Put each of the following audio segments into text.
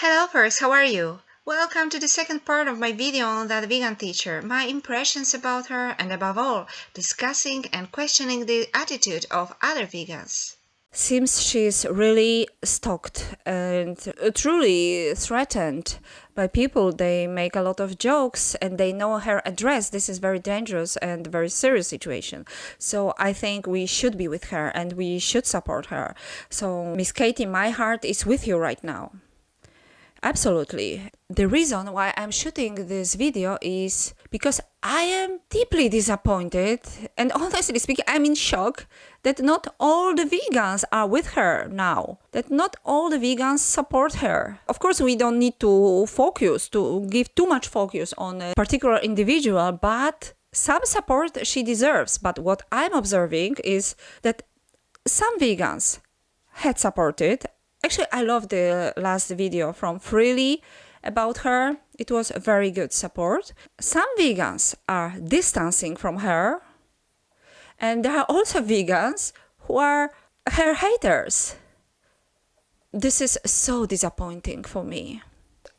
Hello first, how are you? Welcome to the second part of my video on that vegan teacher, my impressions about her and above all, discussing and questioning the attitude of other vegans. Seems she's really stalked and truly threatened by people. They make a lot of jokes and they know her address. This is very dangerous and very serious situation. So I think we should be with her and we should support her. So Miss Katie, my heart is with you right now. Absolutely. The reason why I'm shooting this video is because I am deeply disappointed and honestly speaking, I'm in shock that not all the vegans are with her now, that not all the vegans support her. Of course, we don't need to give too much focus on a particular individual, but some support she deserves. But what I'm observing is that some vegans had supported. Actually, I love the last video from Freely about her. It was a very good support. Some vegans are distancing from her, and there are also vegans who are her haters. This is so disappointing for me.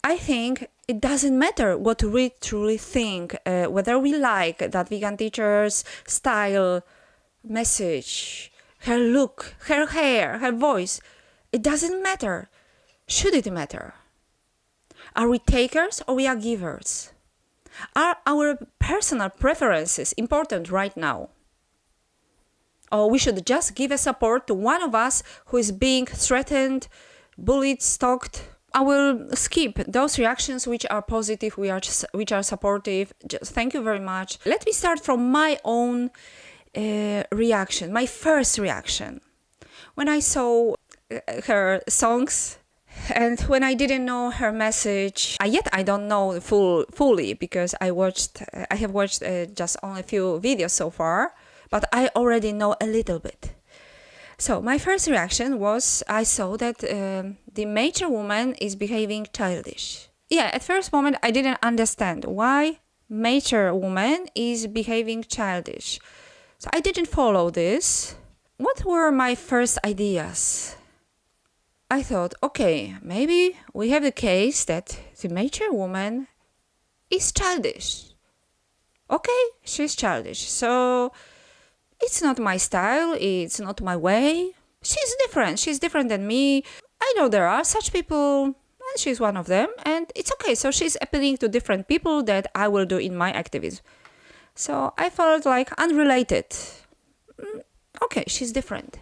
I think it doesn't matter what we truly think, whether we like that vegan teacher's style, message, her look, her hair, her voice. It doesn't matter. Should it matter? Are we takers or we are givers? Are our personal preferences important right now? Or we should just give a support to one of us who is being threatened, bullied, stalked? I will skip those reactions which are positive, which are supportive. Just thank you very much. Let me start from my own reaction, my first reaction. When I saw her songs and when I didn't know her message, yet I don't know fully because I have watched just only a few videos so far, but I already know a little bit. So my first reaction was I saw that the mature woman is behaving childish. Yeah, at first moment I didn't understand why mature woman is behaving childish. So I didn't follow this. What were my first ideas? I thought, okay, maybe we have the case that the mature woman is childish. Okay, she's childish, so it's not my style, it's not my way. She's different than me. I know there are such people, and she's one of them, and it's okay. So she's appealing to different people that I will do in my activism. So I felt like unrelated. Okay, she's different.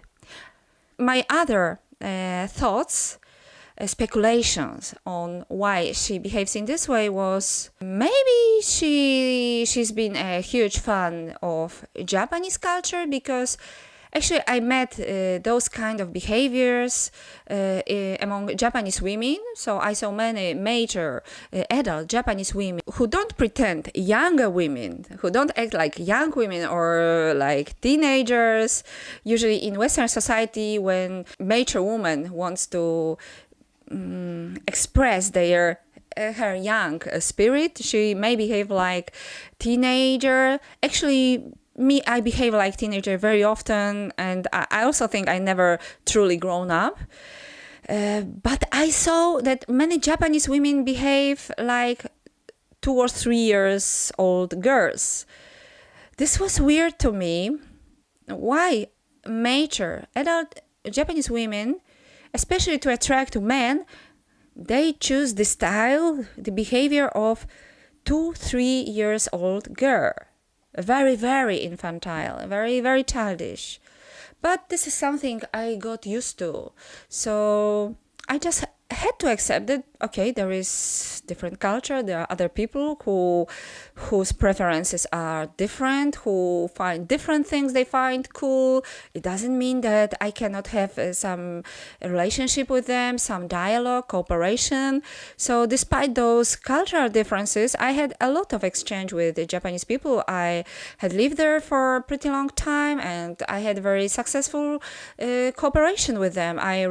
My other thoughts, speculations on why she behaves in this way was maybe she's been a huge fan of Japanese culture, because actually I met those kind of behaviors among Japanese women. So I saw many major adult Japanese women who don't pretend younger women, who don't act like young women or like teenagers. Usually in Western society, when mature woman wants to express her young spirit, she may behave like teenager. Actually, I behave like teenager very often, and I also think I never truly grown up. But I saw that many Japanese women behave like 2 or 3 years old girls. This was weird to me. Why mature adult Japanese women, especially to attract men, they choose the style, the behavior of 2-3 years old girl. Very, very infantile, very, very childish. But this is something I got used to. So I just had to accept that, okay, there is different culture, there are other people whose preferences are different, who find different things they find cool. It doesn't mean that I cannot have some relationship with them, some dialogue, cooperation. So despite those cultural differences, I had a lot of exchange with the Japanese people. I had lived there for a pretty long time, and I had very successful cooperation with them. I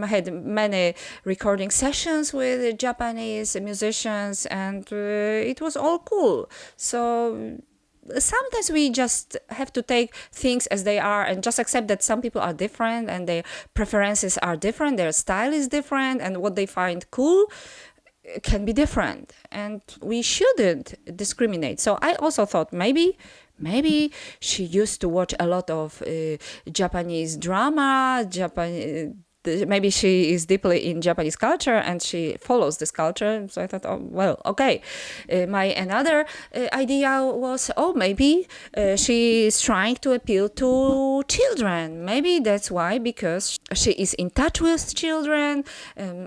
had many recording sessions with Japanese musicians, and it was all cool. So sometimes we just have to take things as they are and just accept that some people are different and their preferences are different, their style is different, and what they find cool can be different, and we shouldn't discriminate. So I also thought maybe she used to watch a lot of Japanese drama, maybe she is deeply in Japanese culture and she follows this culture. So I thought, oh, well, okay. My another idea was, maybe she is trying to appeal to children. Maybe that's why, because she is in touch with children.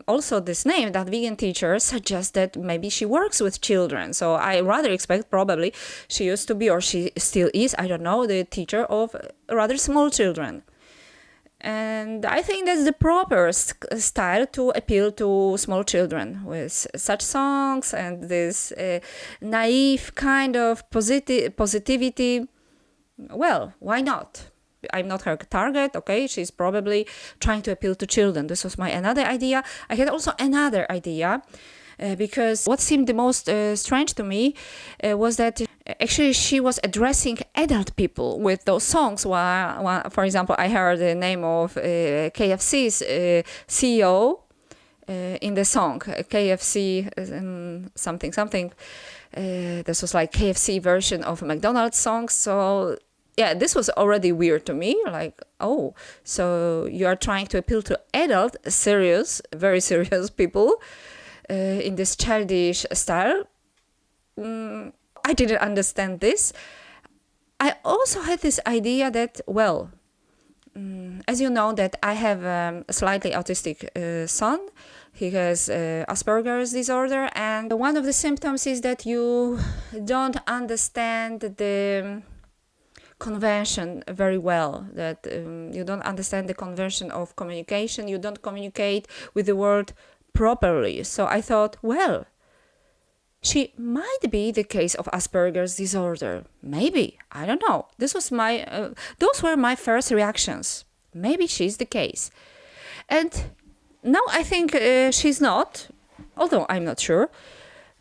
Also, this name, that vegan teacher, suggests that maybe she works with children. So I rather expect probably she used to be, or she still is, I don't know, the teacher of rather small children. And I think that's the proper style to appeal to small children, with such songs and this naive kind of positivity. Well, why not? I'm not her target, okay? She's probably trying to appeal to children. This was my another idea. I had also another idea, because what seemed the most strange to me was that actually she was addressing adult people with those songs. While, for example, I heard the name of KFC's CEO in the song, KFC something. This was like KFC version of McDonald's song. So yeah, this was already weird to me. Like, oh, so you are trying to appeal to adult, very serious people in this childish style. I didn't understand this. I also had this idea that, well, as you know, that I have a slightly autistic son. He has Asperger's disorder, and one of the symptoms is that you don't understand the convention very well, that you don't understand the convention of communication, you don't communicate with the world properly. So I thought, well, she might be the case of Asperger's disorder. Maybe, I don't know. Those were my first reactions. Maybe she's the case. And now I think she's not, although I'm not sure.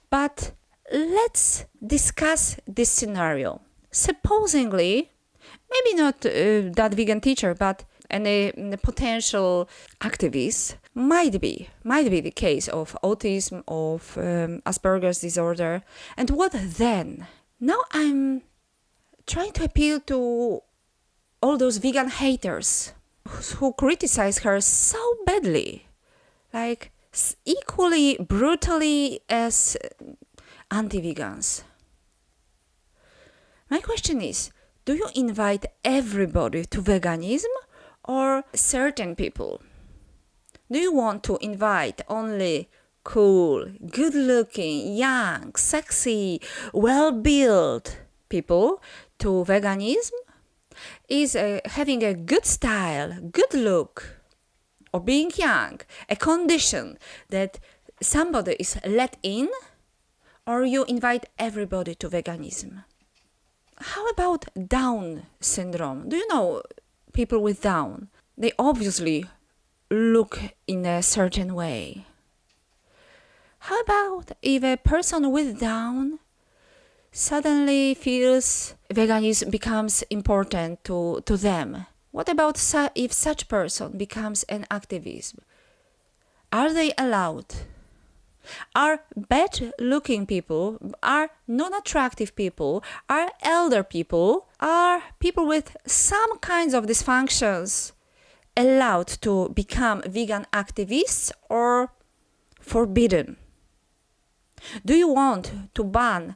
But let's discuss this scenario. Supposingly, maybe not that vegan teacher, but any potential activist might be the case of autism, of Asperger's disorder. And what then? Now I'm trying to appeal to all those vegan haters who criticize her so badly, like equally brutally as anti-vegans. My question is, do you invite everybody to veganism or certain people? Do you want to invite only cool, good-looking, young, sexy, well-built people to veganism? Is having a good style, good look, or being young a condition that somebody is let in, or you invite everybody to veganism? How about Down syndrome? Do you know people with Down? They obviously look in a certain way. How about if a person with Down suddenly feels veganism becomes important to them? What about if such person becomes an activist? Are they allowed? Are bad-looking people, are non-attractive people, are elder people, are people with some kinds of dysfunctions allowed to become vegan activists or forbidden? Do you want to ban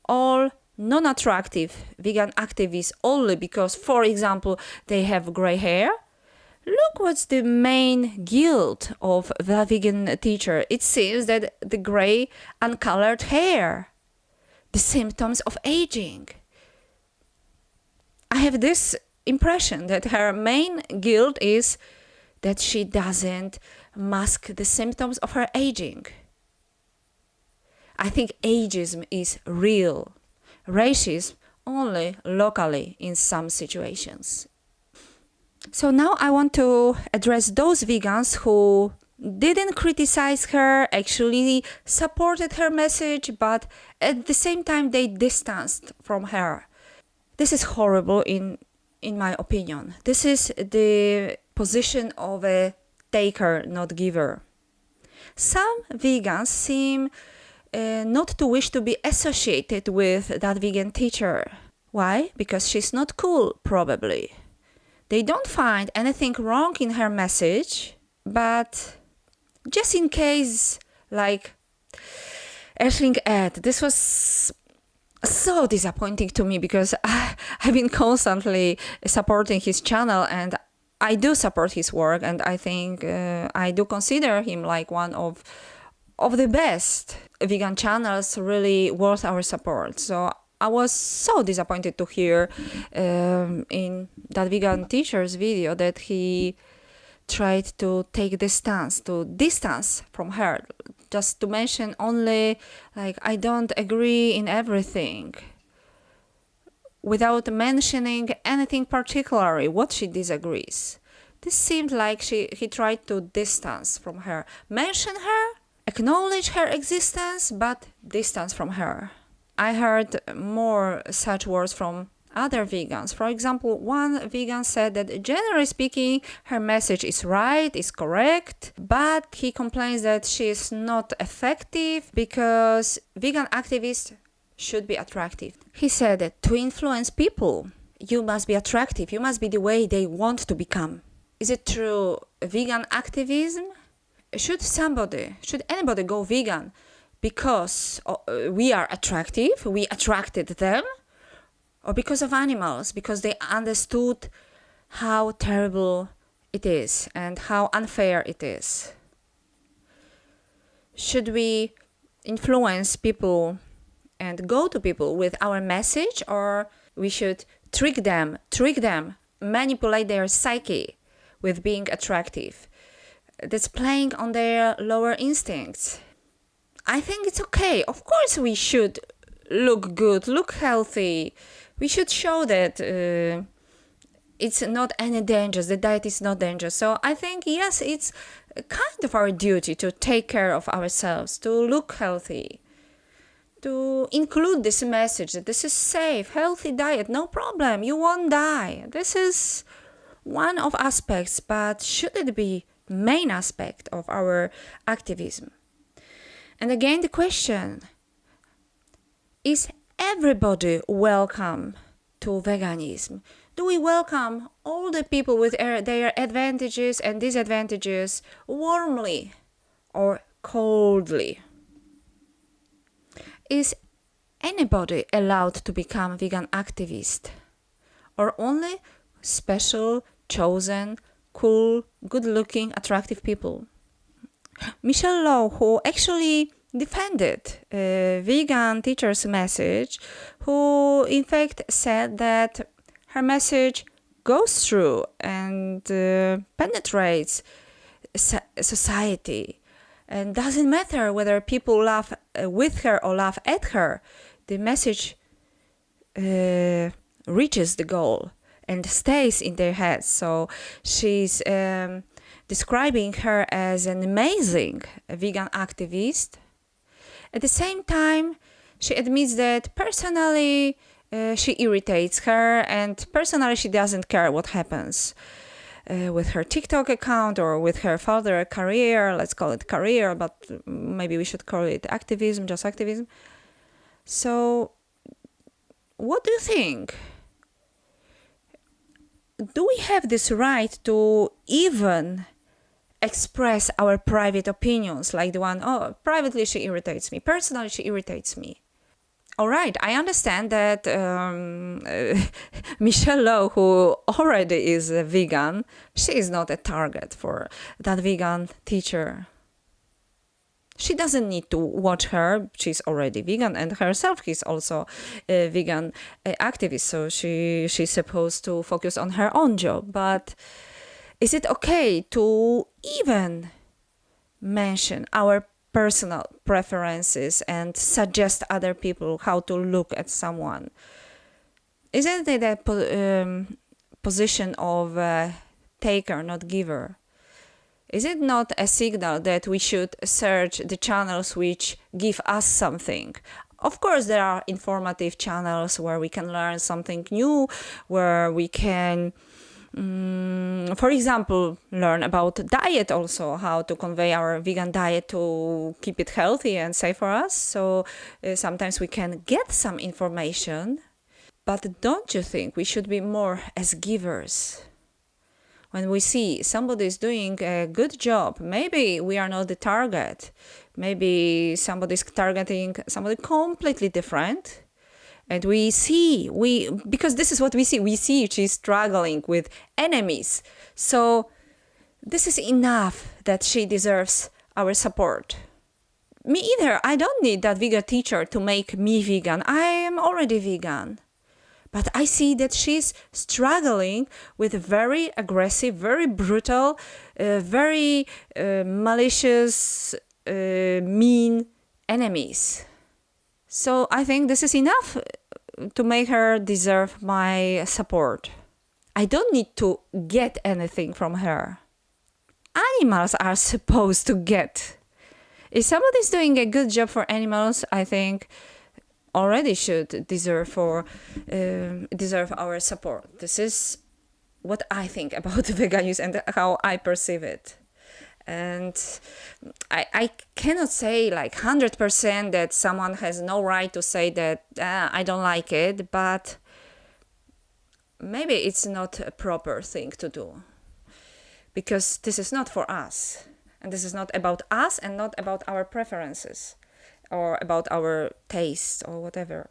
all non-attractive vegan activists only because, for example, they have gray hair? Look what's the main guilt of the vegan teacher. It seems that the gray, uncolored hair, the symptoms of aging. I have this impression that her main guilt is that she doesn't mask the symptoms of her aging. I think ageism is real. Racism only locally in some situations. So now I want to address those vegans who didn't criticize her, actually supported her message, but at the same time they distanced from her. This is horrible in my opinion. This is the position of a taker, not giver. Some vegans seem not to wish to be associated with that vegan teacher. Why? Because she's not cool, probably. They don't find anything wrong in her message, but just in case, like Aisling Ed, this was so disappointing to me because I've been constantly supporting his channel and I do support his work, and I think I do consider him like one of the best vegan channels, really worth our support. So I was so disappointed to hear in that vegan teacher's video that he tried to take distance from her, just to mention only like I don't agree in everything, without mentioning anything particularly what she disagrees. This seemed like he tried to distance from her, mention her, acknowledge her existence, but distance from her. I heard more such words from other vegans. For example, one vegan said that generally speaking, her message is right, is correct, but he complains that she is not effective because vegan activists should be attractive. He said that to influence people, you must be attractive, you must be the way they want to become. Is it true vegan activism? Should anybody go vegan because we are attractive, we attracted them, or because of animals, because they understood how terrible it is and how unfair it is? Should we influence people and go to people with our message, or we should trick them, manipulate their psyche with being attractive? That's playing on their lower instincts. I think it's okay. Of course we should look good, look healthy. We should show that it's not any danger, the diet is not dangerous. So I think, yes, it's kind of our duty to take care of ourselves, to look healthy, to include this message that this is safe, healthy diet, no problem, you won't die. This is one of aspects, but should it be main aspect of our activism? And again, the question, is everybody welcome to veganism? Do we welcome all the people with their advantages and disadvantages warmly or coldly? Is anybody allowed to become vegan activist, or only special, chosen, cool, good-looking, attractive people? Michelle Lowe, who actually defended vegan teacher's message, who in fact said that her message goes through and penetrates society, and doesn't matter whether people laugh with her or laugh at her, the message reaches the goal and stays in their heads. So she's describing her as an amazing vegan activist. At the same time, she admits that personally she irritates her, and personally she doesn't care what happens with her TikTok account or with her further career. Let's call it career, but maybe we should call it activism, just activism. So, what do you think? Do we have this right to even express our private opinions, like the one, oh, privately she irritates me, personally she irritates me? All right, I understand that Michelle Lowe, who already is a vegan, she is not a target for that vegan teacher. She doesn't need to watch her. She's already vegan, and herself is also a vegan activist, so she's supposed to focus on her own job. But is it okay to even mention our personal preferences and suggest other people how to look at someone? Isn't it a position of taker, not giver? Is it not a signal that we should search the channels which give us something, Of course, there are informative channels where we can learn something new, where we can, for example, learn about diet also, how to convey our vegan diet to keep it healthy and safe for us. So sometimes we can get some information, but don't you think we should be more as givers? When we see somebody is doing a good job, maybe we are not the target. Maybe somebody is targeting somebody completely different. And because this is what we see she's struggling with enemies. So this is enough that she deserves our support. Me either. I don't need that vegan teacher to make me vegan. I am already vegan. But I see that she's struggling with very aggressive, very brutal, very malicious, mean enemies. So I think this is enough to make her deserve my support. I don't need to get anything from her. Animals are supposed to get. If somebody's doing a good job for animals, I think already should deserve our support. This is what I think about veganism and how I perceive it. And I cannot say like 100% that someone has no right to say that I don't like it, but maybe it's not a proper thing to do. Because this is not for us. And this is not about us and not about our preferences or about our taste or whatever.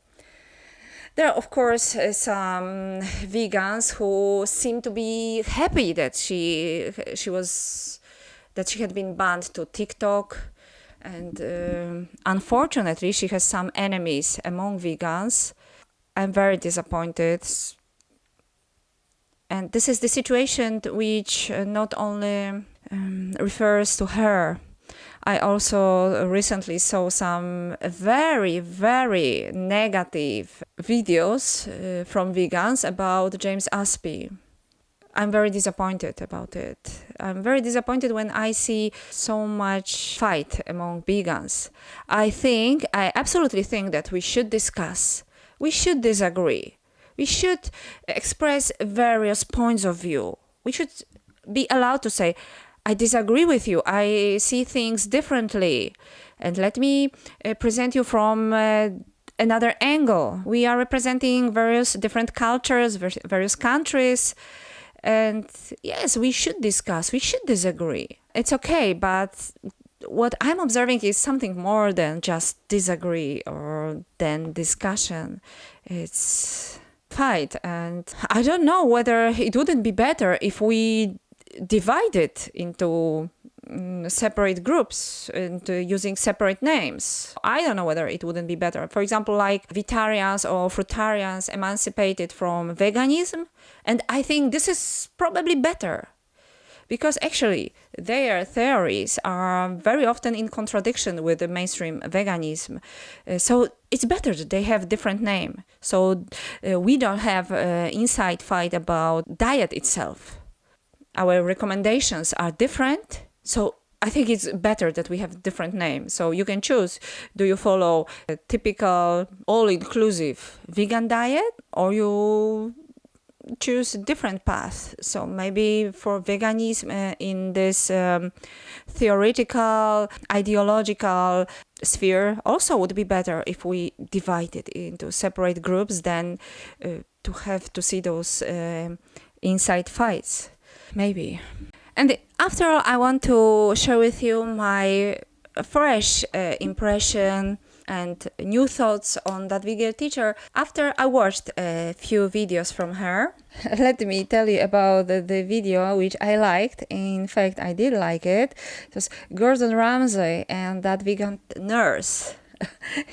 There are, of course, some vegans who seem to be happy that she had been banned to TikTok, and unfortunately, she has some enemies among vegans. I'm very disappointed, and this is the situation which not only refers to her. I also recently saw some very, very negative videos from vegans about James Aspey. I'm very disappointed about it. I'm very disappointed when I see so much fight among vegans. I absolutely think that we should discuss. We should disagree. We should express various points of view. We should be allowed to say, I disagree with you. I see things differently. And let me present you from another angle. We are representing various different cultures, various countries. And yes, we should discuss. We should disagree. It's okay, but what I'm observing is something more than just disagree or than discussion. It's fight. And I don't know whether it wouldn't be better if we divided into separate groups and using separate names. I don't know whether it wouldn't be better. For example, like vegetarians or fruitarians emancipated from veganism. And I think this is probably better because actually their theories are very often in contradiction with the mainstream veganism. So it's better that they have different name. So we don't have inside fight about diet itself. Our recommendations are different, so I think it's better that we have different names. So you can choose, do you follow a typical all-inclusive vegan diet or you choose a different path? So maybe for veganism in this theoretical, ideological sphere also would be better if we divide it into separate groups than to have to see those inside fights. Maybe. And after all, I want to share with you my fresh impression and new thoughts on that vegan teacher after I watched a few videos from her. Let me tell you about the video which I liked. In fact, I did like it. It was Gordon Ramsay and that vegan nurse.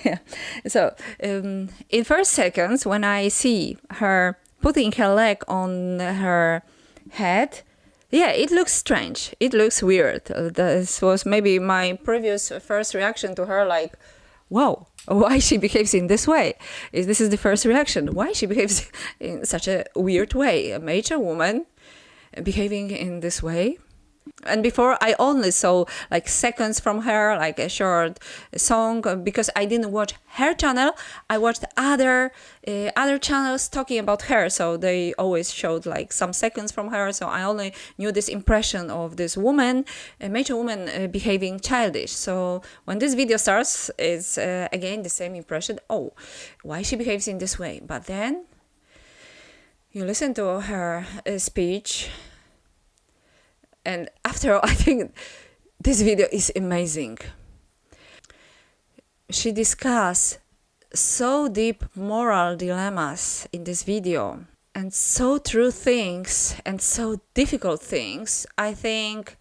Yeah. So in first seconds, when I see her putting her leg on her head, yeah, it looks strange. It looks weird. This was maybe my previous first reaction to her, like, wow, why she behaves in this way? This is the first reaction. Why she behaves in such a weird way? A major woman behaving in this way? And before I only saw like seconds from her, like a short song, because I didn't watch her channel. I watched other channels talking about her, so they always showed like some seconds from her. So I only knew this impression of this woman, a major woman, behaving childish. So when this video starts, it's again the same impression. Oh, why she behaves in this way? But then you listen to her speech. And after all, I think this video is amazing. She discusses so deep moral dilemmas in this video, and so true things and so difficult things. I think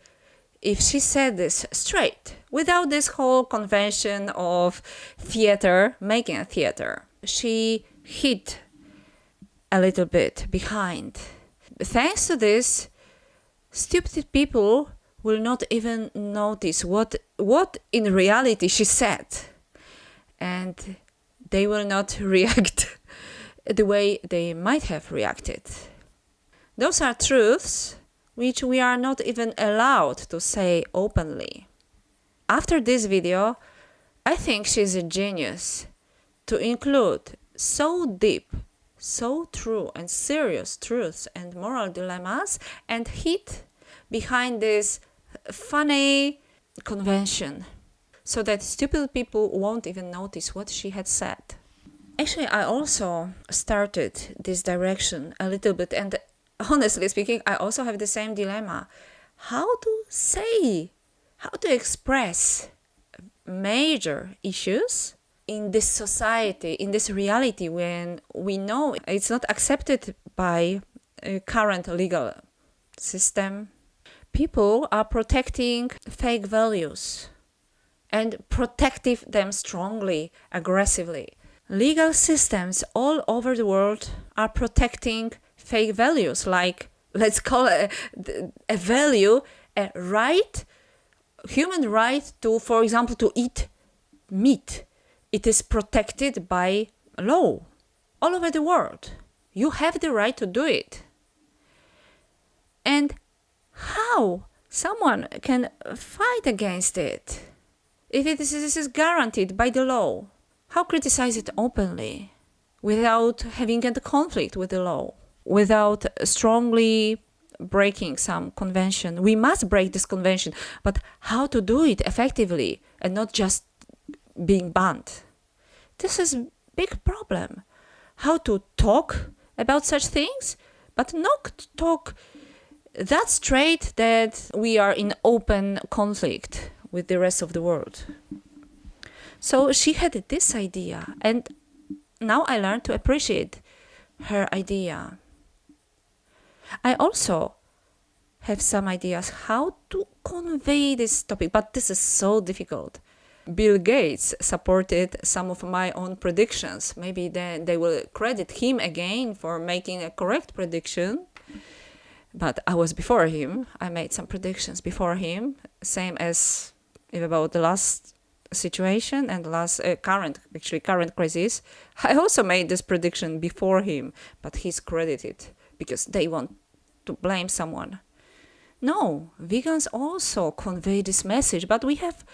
if she said this straight, without this whole convention of theater, making a theater, she hid a little bit behind. Thanks to this, stupid people will not even notice what in reality she said, and they will not react the way they might have reacted. Those are truths which we are not even allowed to say openly. After this video, I think she's a genius to include so deep, so true and serious truths and moral dilemmas and hid behind this funny convention so that stupid people won't even notice what she had said. Actually, I also started this direction a little bit, and honestly speaking, I also have the same dilemma. How to say, how to express major issues in this society, in this reality, when we know it's not accepted by a current legal system. People are protecting fake values and protecting them strongly, aggressively. Legal systems all over the world are protecting fake values, like, let's call it a value, a right, human right to, for example, to eat meat. It is protected by law all over the world. You have the right to do it. And how someone can fight against it if this is guaranteed by the law? How criticize it openly without having a conflict with the law, without strongly breaking some convention? We must break this convention, but how to do it effectively and not just being banned? This is a big problem. How to talk about such things, but not talk that straight that we are in open conflict with the rest of the world. So she had this idea, and now I learned to appreciate her idea. I also have some ideas how to convey this topic, but this is so difficult. Bill Gates supported some of my own predictions. Maybe then they will credit him again for making a correct prediction. But I was before him. I made some predictions before him, same as about the last situation and the last current crisis. I also made this prediction before him, but he's credited because they want to blame someone. No, vegans also convey this message, but we have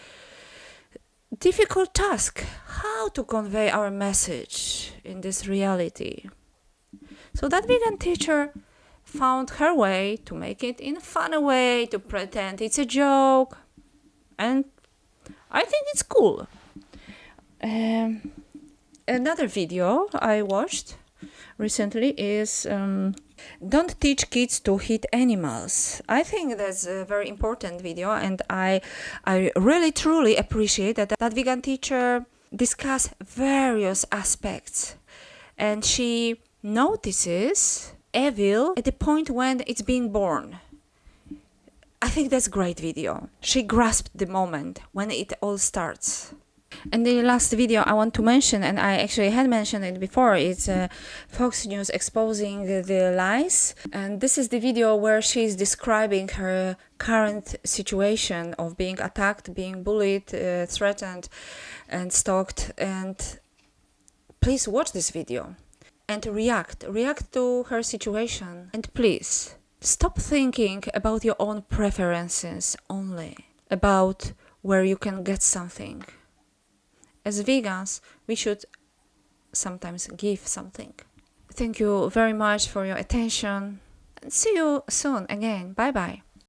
difficult task how to convey our message in this reality. So that vegan teacher found her way to make it in a funny way, to pretend it's a joke, and I think it's cool. Another video I watched recently is don't teach kids to hit animals. I think that's a very important video, and I really truly appreciate that vegan teacher discuss various aspects, and she notices evil at the point when it's being born. I think that's a great video. She grasped the moment when it all starts. And the last video I want to mention, and I actually had mentioned it before, it's Fox News exposing the lies. And this is the video where she's describing her current situation of being attacked, being bullied, threatened, and stalked. And please watch this video and react to her situation. And please Stop thinking about your own preferences only, about where you can get something. As vegans, we should sometimes give something. Thank you very much for your attention. See you soon again. Bye bye.